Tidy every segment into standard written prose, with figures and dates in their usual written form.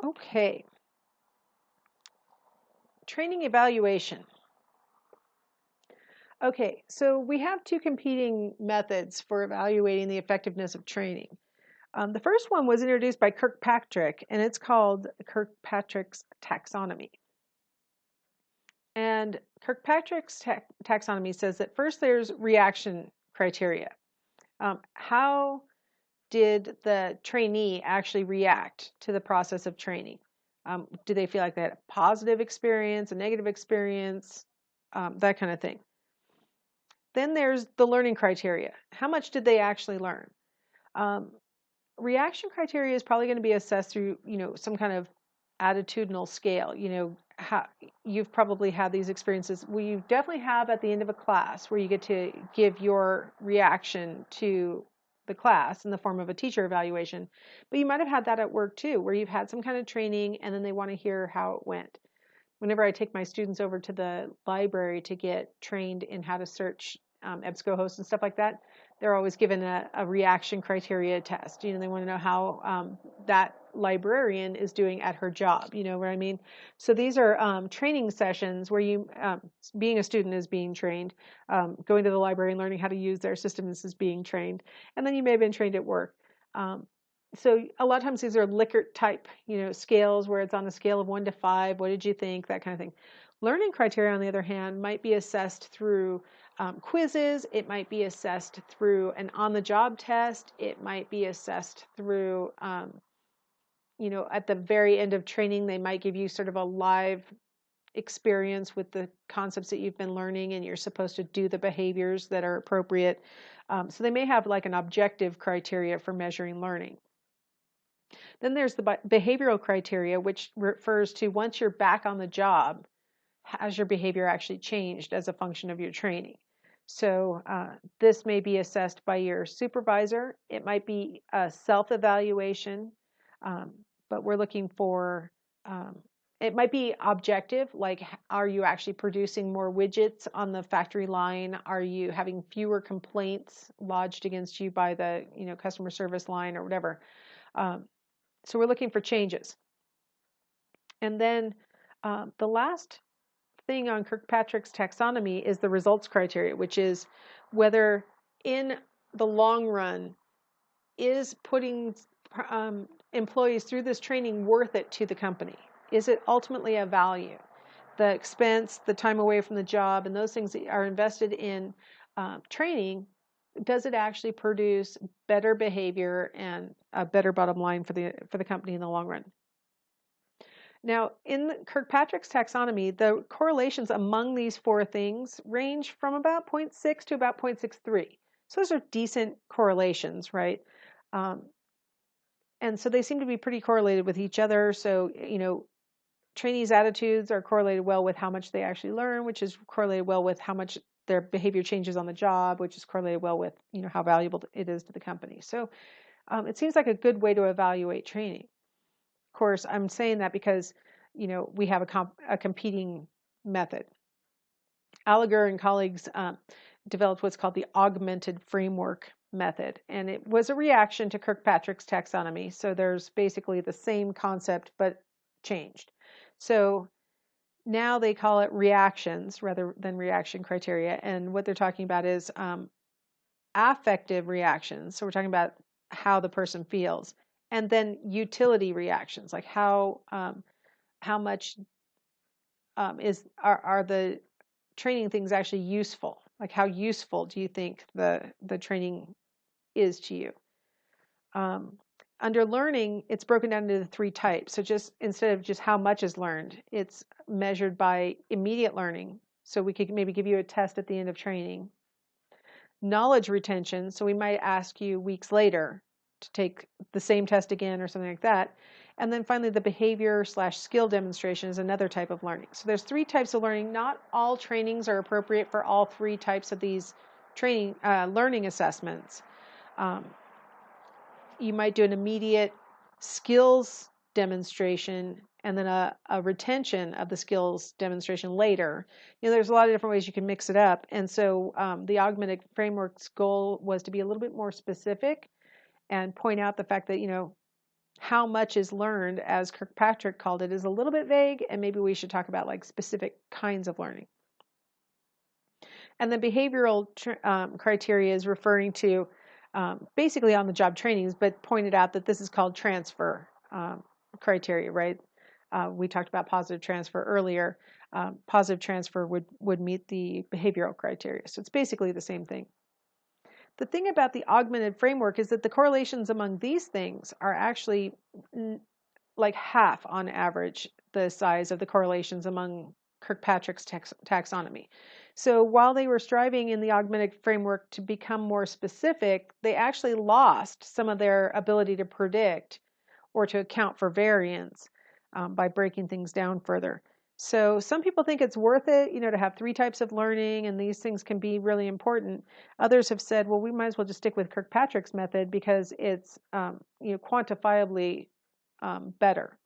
Okay, training evaluation. Okay, so we have two competing methods for evaluating the effectiveness of training. The first one was introduced by Kirkpatrick, and it's called Kirkpatrick's Taxonomy. And Kirkpatrick's taxonomy says that first there's reaction criteria. How did the trainee actually react to the process of training? Do they feel like they had a positive experience, a negative experience, that kind of thing? Then there's the learning criteria. How much did they actually learn? Reaction criteria is probably going to be assessed through, some kind of attitudinal scale. How you've probably had these experiences. Well, you definitely have at the end of a class where you get to give your reaction to the class in the form of a teacher evaluation. But you might have had that at work too, where you've had some kind of training and then they want to hear how it went. Whenever I take my students over to the library to get trained in how to search EBSCOhost and stuff like that, they're always given a reaction criteria test. They want to know how that librarian is doing at her job. You know what I mean? So these are training sessions where you, being a student is being trained, going to the library and learning how to use their systems is being trained, and then you may have been trained at work. So a lot of times these are Likert type, scales where it's on a scale of 1 to 5. What did you think? That kind of thing. Learning criteria, on the other hand, might be assessed through quizzes. It might be assessed through an on-the-job test. It might be assessed through, at the very end of training, they might give you sort of a live experience with the concepts that you've been learning, and you're supposed to do the behaviors that are appropriate. So they may have like an objective criteria for measuring learning. Then there's the behavioral criteria, which refers to once you're back on the job, has your behavior actually changed as a function of your training? So this may be assessed by your supervisor. It might be a self-evaluation, but we're looking for, it might be objective, like are you actually producing more widgets on the factory line? Are you having fewer complaints lodged against you by the customer service line or whatever? So we're looking for changes. And then the last thing on Kirkpatrick's taxonomy is the results criteria, which is whether in the long run is putting employees through this training worth it to the company? Is it ultimately a value? The expense, the time away from the job, and those things that are invested in training, does it actually produce better behavior and a better bottom line for the company in the long run? Now, in Kirkpatrick's taxonomy, the correlations among these four things range from about 0.6 to about 0.63. So those are decent correlations, right? And so they seem to be pretty correlated with each other. So, trainees' attitudes are correlated well with how much they actually learn, which is correlated well with how much their behavior changes on the job, which is correlated well with, how valuable it is to the company. So it seems like a good way to evaluate training. Of course, I'm saying that because, we have a competing method. Gallagher and colleagues developed what's called the Augmented Framework method, and it was a reaction to Kirkpatrick's taxonomy. So there's basically the same concept, but changed. So now they call it reactions rather than reaction criteria, and what they're talking about is affective reactions. So we're talking about how the person feels, and then utility reactions, like how much are the training things actually useful? Like how useful do you think the training is to you? Under learning, it's broken down into the 3 types. So just instead of just how much is learned, it's measured by immediate learning. So we could maybe give you a test at the end of training. Knowledge retention, so we might ask you weeks later to take the same test again or something like that. And then finally, the behavior/skill demonstration is another type of learning. So there's 3 types of learning. Not all trainings are appropriate for all 3 types of these training learning assessments. You might do an immediate skills demonstration and then a retention of the skills demonstration later. There's a lot of different ways you can mix it up. And so the Augmented Framework's goal was to be a little bit more specific and point out the fact that, how much is learned, as Kirkpatrick called it, is a little bit vague, and maybe we should talk about like specific kinds of learning. And the behavioral criteria is referring to basically on-the-job trainings, but pointed out that this is called transfer criteria, right? We talked about positive transfer earlier. Positive transfer would meet the behavioral criteria. So it's basically the same thing. The thing about the augmented framework is that the correlations among these things are actually like half on average the size of the correlations among Kirkpatrick's taxonomy. So while they were striving in the augmented framework to become more specific, they actually lost some of their ability to predict or to account for variance by breaking things down further. So some people think it's worth it, to have 3 types of learning, and these things can be really important. Others have said, well, we might as well just stick with Kirkpatrick's method because it's, quantifiably better.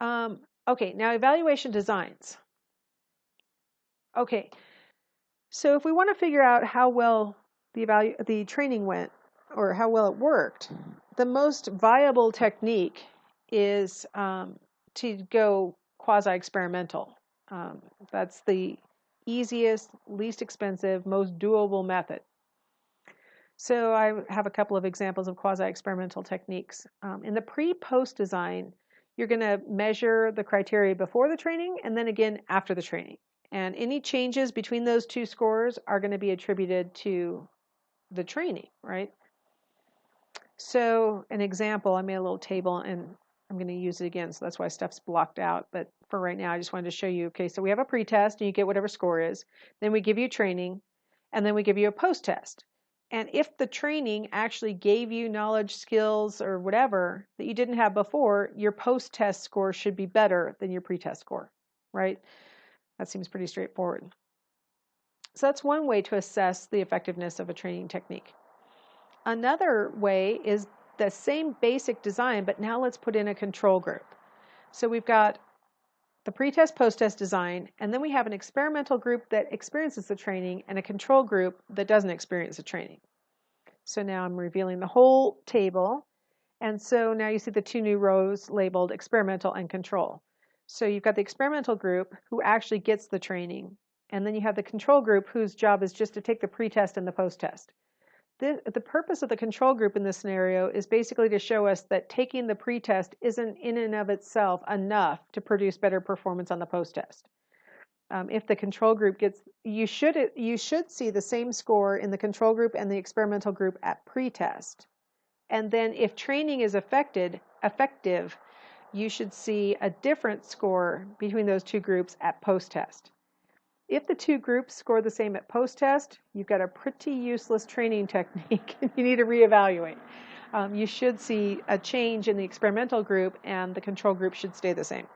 Okay, now evaluation designs. Okay, so if we want to figure out how well the training went or how well it worked, the most viable technique is to go quasi-experimental. That's the easiest, least expensive, most doable method. So I have a couple of examples of quasi-experimental techniques. In the pre-post design, you're going to measure the criteria before the training and then again after the training. And any changes between those 2 scores are going to be attributed to the training, right? So an example, I made a little table and I'm going to use it again, so that's why stuff's blocked out. But for right now, I just wanted to show you, okay, so we have a pre-test and you get whatever score is. Then we give you training and then we give you a post-test. And if the training actually gave you knowledge, skills, or whatever that you didn't have before, your post-test score should be better than your pre-test score, right? That seems pretty straightforward. So that's one way to assess the effectiveness of a training technique. Another way is the same basic design, but now let's put in a control group. So we've got the pre-test, post-test design, and then we have an experimental group that experiences the training and a control group that doesn't experience the training. So now I'm revealing the whole table. And so now you see the 2 new rows labeled experimental and control. So you've got the experimental group who actually gets the training. And then you have the control group whose job is just to take the pre-test and the post-test. The purpose of the control group in this scenario is basically to show us that taking the pre-test isn't in and of itself enough to produce better performance on the post-test. If the control group gets, you should see the same score in the control group and the experimental group at pre-test. And then if training is effective, you should see a different score between those 2 groups at post-test. If the 2 groups score the same at post-test, you've got a pretty useless training technique and you need to reevaluate. You should see a change in the experimental group and the control group should stay the same.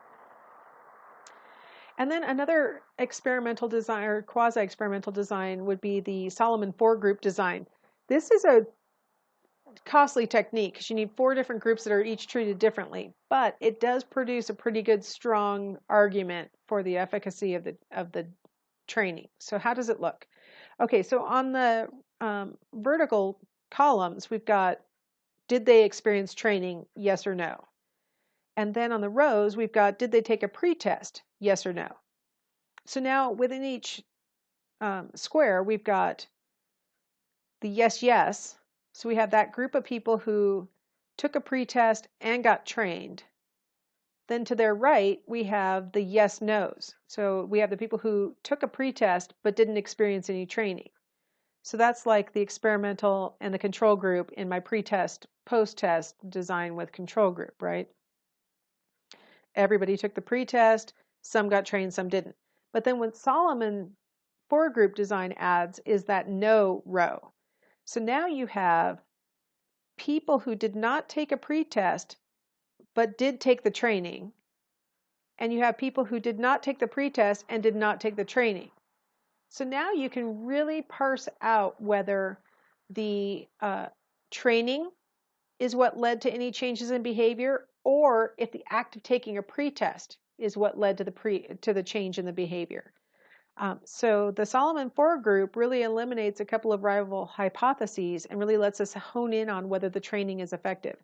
And then another experimental design or quasi-experimental design would be the Solomon 4 group design. This is a costly technique because you need 4 different groups that are each treated differently, but it does produce a pretty good, strong argument for the efficacy of the training. So how does it look? Okay, so on the vertical columns, we've got, did they experience training, yes or no? And then on the rows, we've got, did they take a pre-test, yes or no? So now within each square, we've got the yes, yes. So we have that group of people who took a pre-test and got trained. Then to their right, we have the yes, no's. So we have the people who took a pre-test but didn't experience any training. So that's like the experimental and the control group in my pre-test, post-test design with control group, right? Everybody took the pre-test, some got trained, some didn't. But then what Solomon 4 group design adds is that no row. So now you have people who did not take a pre-test but did take the training, and you have people who did not take the pre-test and did not take the training. So now you can really parse out whether the training is what led to any changes in behavior, or if the act of taking a pre-test is what led to the change in the behavior. So the Solomon 4 group really eliminates a couple of rival hypotheses and really lets us hone in on whether the training is effective.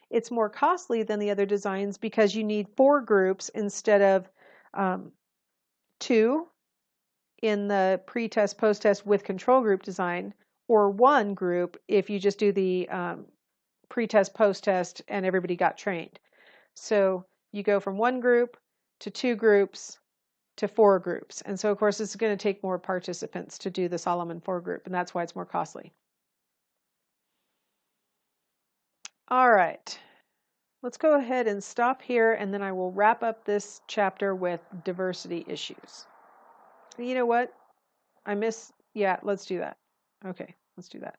It's more costly than the other designs because you need 4 groups instead of 2 in the pre-test, post-test with control group design, or 1 group if you just do the pre-test, post-test, and everybody got trained. So you go from 1 group to 2 groups to 4 groups. And so, of course, it's going to take more participants to do the Solomon 4 group, and that's why it's more costly. All right. Let's go ahead and stop here, and then I will wrap up this chapter with diversity issues. You know what? Yeah, let's do that. Okay, let's do that.